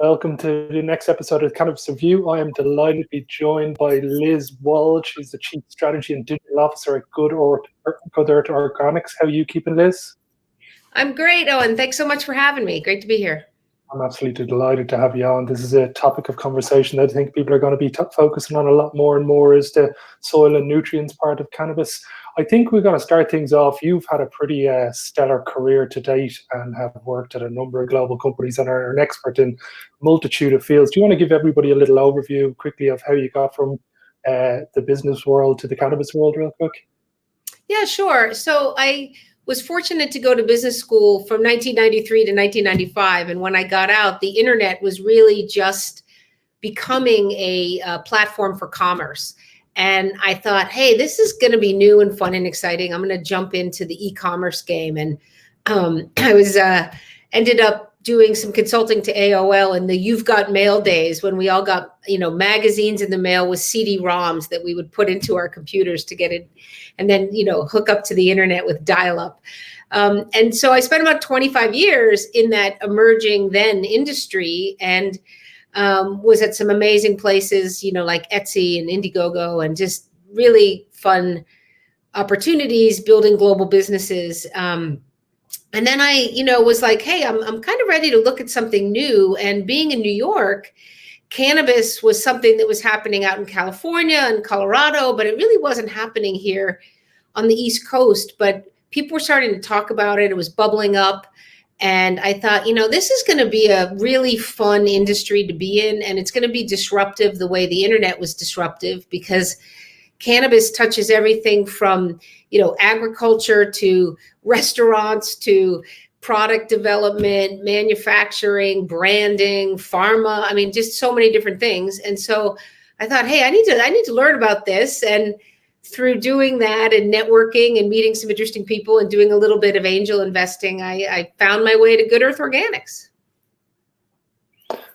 Welcome to the next episode of Cannabis Review. I am delighted to be joined by Liz Wald. She's the Chief Strategy and Digital Officer at Good Earth Organics. How are you keeping, Liz? I'm great, Owen. Thanks so much for having me. Great to be here. I'm absolutely delighted to have you on. This is a topic of conversation that I think people are going to be focusing on a lot more and more, is the soil and nutrients part of cannabis. I think we're going to start things off. You've had a pretty stellar career to date and have worked at a number of global companies and are an expert in a multitude of fields. Do you want to give everybody a little overview quickly of how you got from the business world to the cannabis world real quick? Yeah, sure. So I was fortunate to go to business school from 1993 to 1995. And when I got out, the internet was really just becoming a platform for commerce. And I thought, hey, this is going to be new and fun and exciting. I'm going to jump into the e-commerce game. And I was ended up doing some consulting to AOL in the You've Got Mail days, when we all got, magazines in the mail with CD-ROMs that we would put into our computers to get it, and then, hook up to the internet with dial-up. And so I spent about 25 years in that emerging then industry, and was at some amazing places, like Etsy and Indiegogo, and just really fun opportunities building global businesses. And then I, was like, hey, I'm kind of ready to look at something new. And being in New York, cannabis was something that was happening out in California and Colorado, but it really wasn't happening here on the East Coast. But people were starting to talk about it. It was bubbling up. And I thought, this is going to be a really fun industry to be in. And it's going to be disruptive the way the internet was disruptive, because cannabis touches everything from, agriculture to restaurants to product development, manufacturing, branding, pharma. I mean, just so many different things. And so I thought, hey, I need to learn about this. And through doing that and networking and meeting some interesting people and doing a little bit of angel investing, I found my way to Good Earth Organics.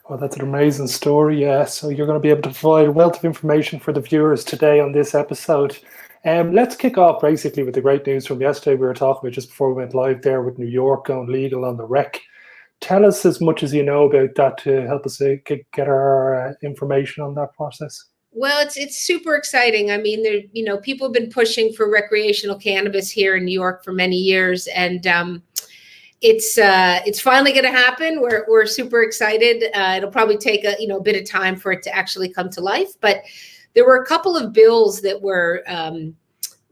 Well, that's an amazing story. Yeah, so you're going to be able to provide a wealth of information for the viewers today on this episode. Let's kick off basically with the great news from yesterday. We were talking about just before we went live there, with New York going legal on the rec. Tell us as much as you know about that to help us get our information on that process. Well, it's super exciting. I mean, people have been pushing for recreational cannabis here in New York for many years, and it's finally going to happen. We're super excited. It'll probably take a bit of time for it to actually come to life, but there were a couple of bills that were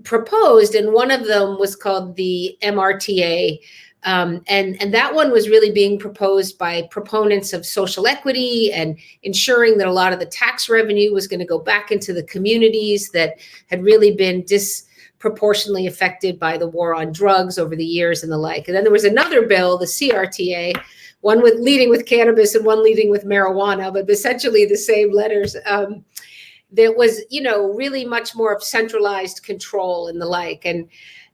proposed, and one of them was called the MRTA. And that one was really being proposed by proponents of social equity and ensuring that a lot of the tax revenue was going to go back into the communities that had really been disproportionately affected by the war on drugs over the years and the like. And then there was another bill, the CRTA, one leading with cannabis and one leading with marijuana, but essentially the same letters. That was, really much more of centralized control and the like.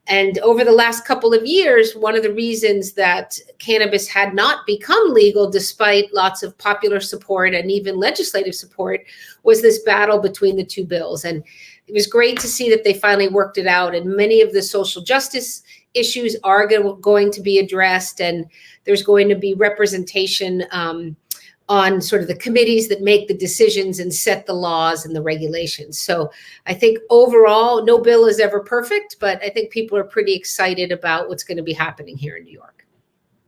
And over the last couple of years, one of the reasons that cannabis had not become legal, despite lots of popular support and even legislative support, was this battle between the two bills. And it was great to see that they finally worked it out. And many of the social justice issues are going to be addressed, and there's going to be representation on sort of the committees that make the decisions and set the laws and the regulations. So I think overall, no bill is ever perfect, but I think people are pretty excited about what's going to be happening here in New York.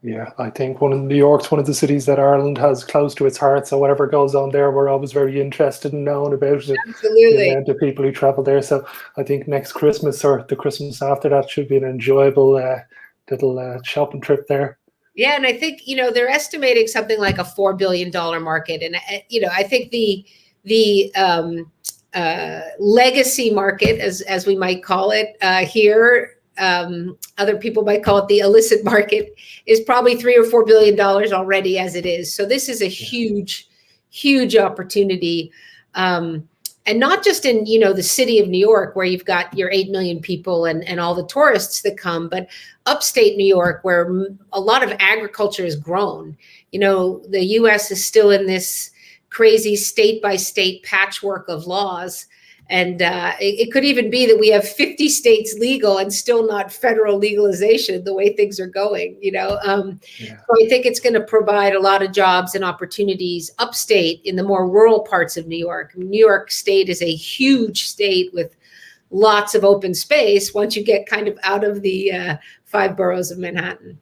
Yeah, I think New York's one of the cities that Ireland has close to its heart. So whatever goes on there, we're always very interested in knowing about it. Absolutely. The amount of people who travel there. So I think next Christmas or the Christmas after that should be an enjoyable little shopping trip there. Yeah, and I think, they're estimating something like a $4 billion market. And, I think the legacy market, as we might call it here, other people might call it the illicit market, is probably $3 or $4 billion already as it is. So this is a huge, huge opportunity. And not just in, the city of New York, where you've got your 8 million people and all the tourists that come, but upstate New York, where a lot of agriculture is grown. The U.S. is still in this crazy state by state patchwork of laws. And it could even be that we have 50 states legal and still not federal legalization the way things are going, So I think it's going to provide a lot of jobs and opportunities upstate in the more rural parts of New York. New York State is a huge state with lots of open space once you get kind of out of the 5 boroughs of Manhattan.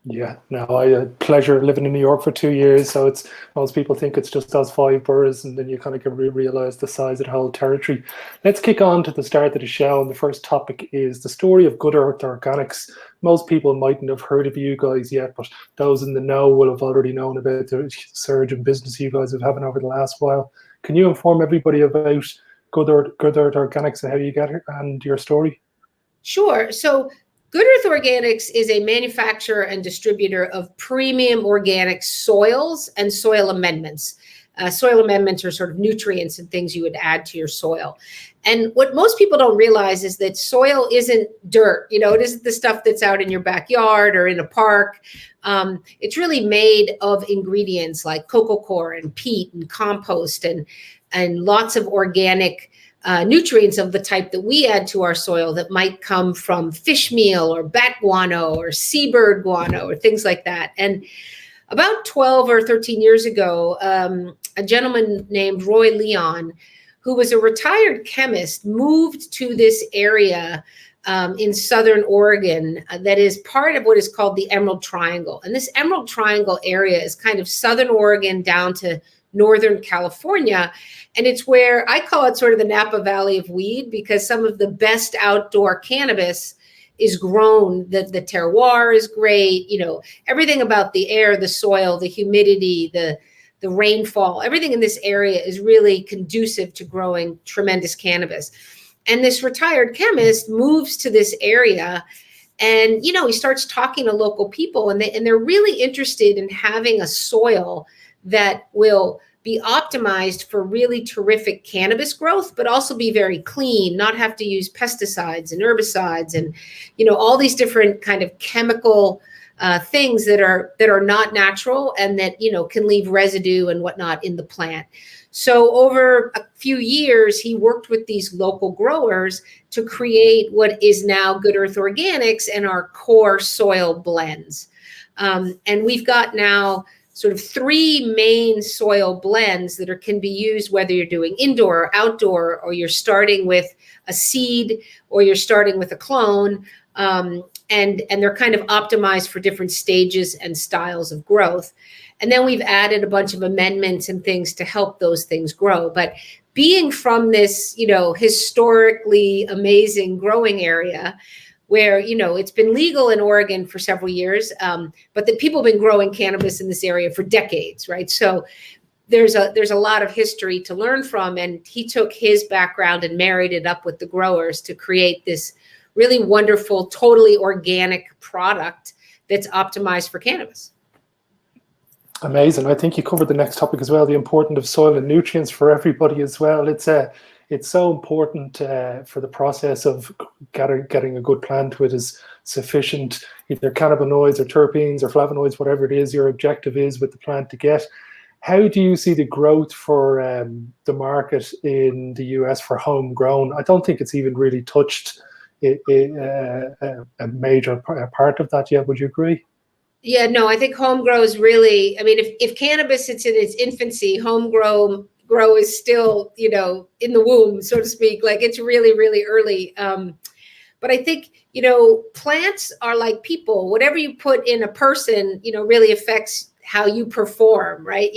Yeah, no, I had pleasure living in New York for 2 years. So it's most people think it's just those 5 boroughs, and then you kind of can realize the size of the whole territory. Let's kick on to the start of the show. And the first topic is the story of Good Earth Organics. Most people mightn't have heard of you guys yet, but those in the know will have already known about the surge in business you guys have having over the last while. Can you inform everybody about Good Earth Organics and how you get it and your story? Sure. So Good Earth Organics is a manufacturer and distributor of premium organic soils and soil amendments. Soil amendments are sort of nutrients and things you would add to your soil. And what most people don't realize is that soil isn't dirt. It isn't the stuff that's out in your backyard or in a park. It's really made of ingredients like coco coir and peat and compost and lots of organic nutrients of the type that we add to our soil that might come from fish meal or bat guano or seabird guano or things like that. And about 12 or 13 years ago, a gentleman named Roy Leon, who was a retired chemist, moved to this area in Southern Oregon that is part of what is called the Emerald Triangle. And this Emerald Triangle area is kind of Southern Oregon down to Northern California. And it's where I call it sort of the Napa Valley of weed, because some of the best outdoor cannabis is grown. The terroir is great. Everything about the air, the soil, the humidity, the rainfall, everything in this area is really conducive to growing tremendous cannabis. And this retired chemist moves to this area, and he starts talking to local people, and they're really interested in having a soil that will be optimized for really terrific cannabis growth, but also be very clean, not have to use pesticides and herbicides and, all these different kind of chemical things that are not natural and that, can leave residue and whatnot in the plant. So over a few years, he worked with these local growers to create what is now Good Earth Organics and our core soil blends. And we've got now sort of 3 main soil blends that can be used whether you're doing indoor or outdoor, or you're starting with a seed or you're starting with a clone. And they're kind of optimized for different stages and styles of growth. And then we've added a bunch of amendments and things to help those things grow. But being from this, historically amazing growing area, where, it's been legal in Oregon for several years, but the people have been growing cannabis in this area for decades, right? So there's a lot of history to learn from, and he took his background and married it up with the growers to create this really wonderful, totally organic product that's optimized for cannabis. Amazing. I think you covered the next topic as well, the importance of soil and nutrients for everybody as well. It's so important for the process of getting a good plant to it is sufficient either cannabinoids or terpenes or flavonoids, whatever it is your objective is with the plant to get. How do you see the growth for the market in the US for homegrown? I don't think it's even really touched a major part of that yet. Would you agree? Yeah, no, I think homegrown is really, if cannabis is in its infancy, homegrown is still, in the womb, so to speak. Like, it's really, really early. But I think, plants are like people. Whatever you put in a person, really affects how you perform, right?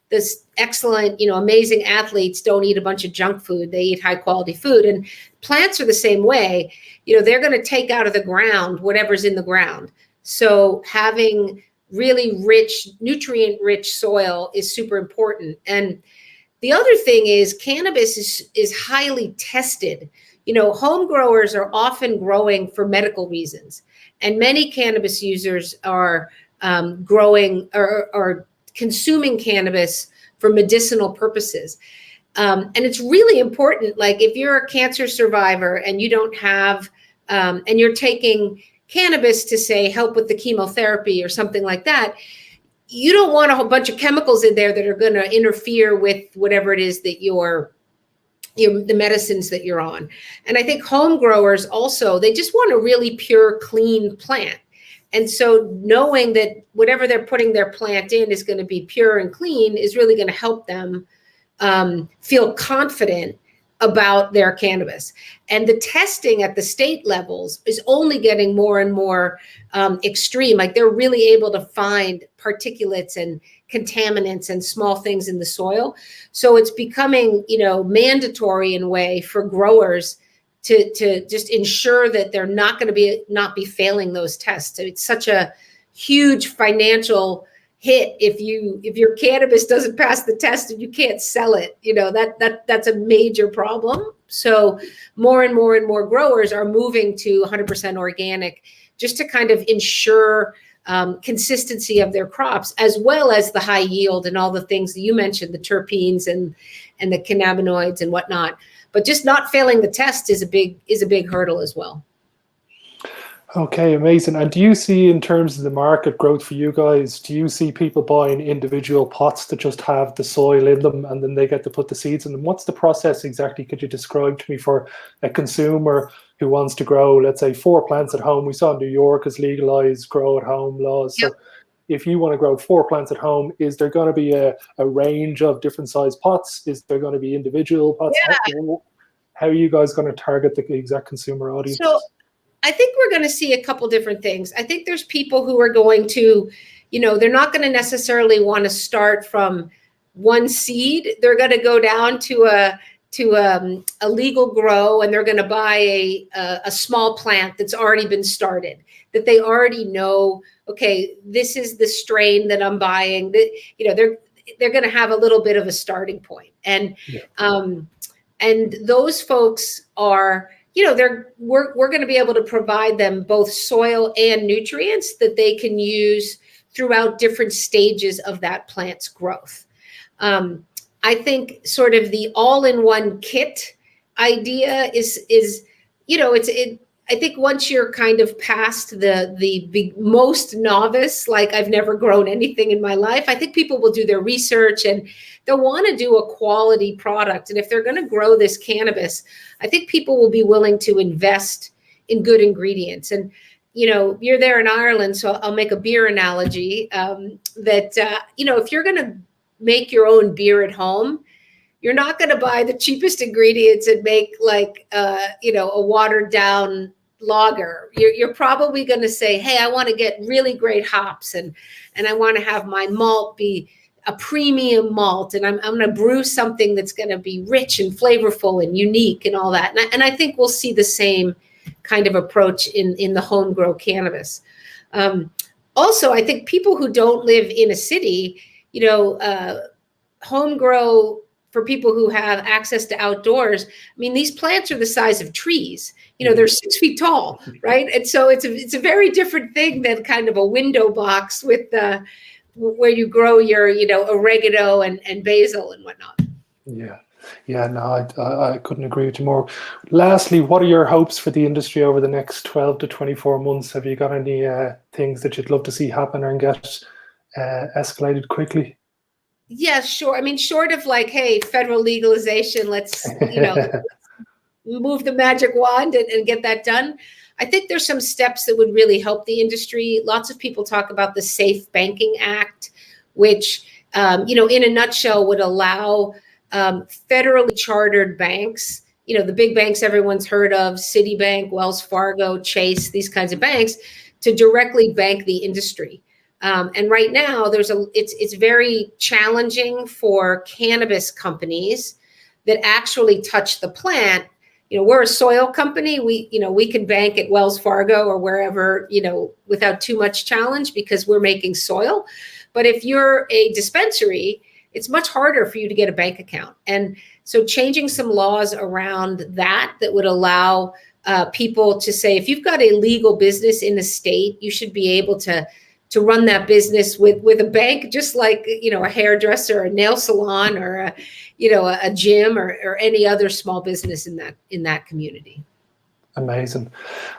This excellent, amazing athletes don't eat a bunch of junk food. They eat high quality food. And plants are the same way. They're going to take out of the ground whatever's in the ground. So having really rich, nutrient-rich soil is super important. And the other thing is cannabis is highly tested. Home growers are often growing for medical reasons, and many cannabis users are growing or consuming cannabis for medicinal purposes. And it's really important. Like, if you're a cancer survivor and you don't have, and you're taking cannabis to, say, help with the chemotherapy or something like that, you don't want a whole bunch of chemicals in there that are going to interfere with whatever it is that you're the medicines that you're on. And I think home growers also, they just want a really pure, clean plant. And so knowing that whatever they're putting their plant in is going to be pure and clean is really going to help them feel confident about their cannabis. And the testing at the state levels is only getting more and more extreme. Like they're really able to find particulates and contaminants and small things in the soil. So it's becoming, mandatory in a way for growers to just ensure that they're not going to not be failing those tests. So it's such a huge financial hit if your cannabis doesn't pass the test and you can't sell it. That's a major problem. So more and more and more growers are moving to 100% organic just to kind of ensure consistency of their crops, as well as the high yield and all the things that you mentioned, the terpenes and the cannabinoids and whatnot. But just not failing the test is a big hurdle as well. Okay, amazing. And do you see, in terms of the market growth for you guys, do you see people buying individual pots that just have the soil in them and then they get to put the seeds in them? What's the process exactly? Could you describe to me for a consumer who wants to grow, let's say, 4 plants at home? We saw New York has legalized grow at home laws. Yep. So if you want to grow 4 plants at home, is there going to be a range of different size pots? Is there going to be individual pots? Yeah. How are you guys going to target the exact consumer audience? So I think we're going to see a couple different things. I think there's people who are going to, they're not going to necessarily want to start from one seed. They're going to go down to a legal grow, and they're going to buy a small plant that's already been started, that they already know, okay, this is the strain that I'm buying. That they're going to have a little bit of a starting point. And and those folks are, we're going to be able to provide them both soil and nutrients that they can use throughout different stages of that plant's growth. I think sort of the all-in-one kit idea is I think once you're kind of past the most novice, like I've never grown anything in my life, I think people will do their research and they'll want to do a quality product. And if they're going to grow this cannabis, I think people will be willing to invest in good ingredients. And, you're there in Ireland, so I'll make a beer analogy that, if you're going to make your own beer at home, you're not going to buy the cheapest ingredients and make like, a watered down lager. You're probably going to say, hey, I want to get really great hops and I want to have my malt be a premium malt, and I'm going to brew something that's going to be rich and flavorful and unique and all that. And I think we'll see the same kind of approach in the home grow cannabis. Also, I think people who don't live in a city, home grow, for people who have access to outdoors, I mean, these plants are the size of trees. They're 6 feet tall, right? And so it's a very different thing than kind of a window box with where you grow your, oregano and basil and whatnot. Yeah, no, I couldn't agree with you more. Lastly, what are your hopes for the industry over the next 12 to 24 months? Have you got any things that you'd love to see happen and get escalated quickly? Yeah, sure. I mean, short of like, hey, federal legalization, let's, move the magic wand and get that done. I think there's some steps that would really help the industry. Lots of people talk about the Safe Banking Act, which, in a nutshell would allow federally chartered banks, the big banks everyone's heard of, Citibank, Wells Fargo, Chase, these kinds of banks, to directly bank the industry. And right now it's very challenging for cannabis companies that actually touch the plant. We're a soil company. We can bank at Wells Fargo or wherever, without too much challenge because we're making soil. But if you're a dispensary, it's much harder for you to get a bank account. And so changing some laws around that would allow people to say, if you've got a legal business in a state, you should be able to run that business with a bank, just like, a hairdresser, a nail salon, or a gym or any other small business in that community. Amazing.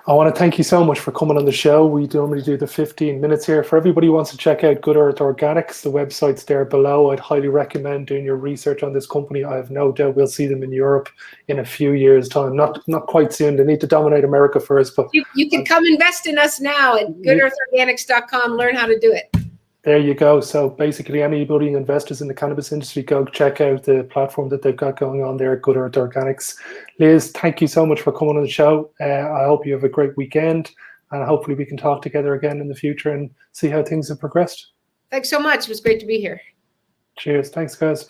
I want to thank you so much for coming on the show. We normally do the 15 minutes here. For everybody who wants to check out Good Earth Organics, the website's there below. I'd highly recommend doing your research on this company. I have no doubt we'll see them in Europe in a few years' time. Not quite soon. They need to dominate America first. But you can come invest in us now at goodearthorganics.com. Learn how to do it. There you go. So basically, anybody investors in the cannabis industry, go check out the platform that they've got going on there at Good Earth Organics. Liz, thank you so much for coming on the show. I hope you have a great weekend, and hopefully we can talk together again in the future and see how things have progressed. Thanks so much. It was great to be here. Cheers. Thanks, guys.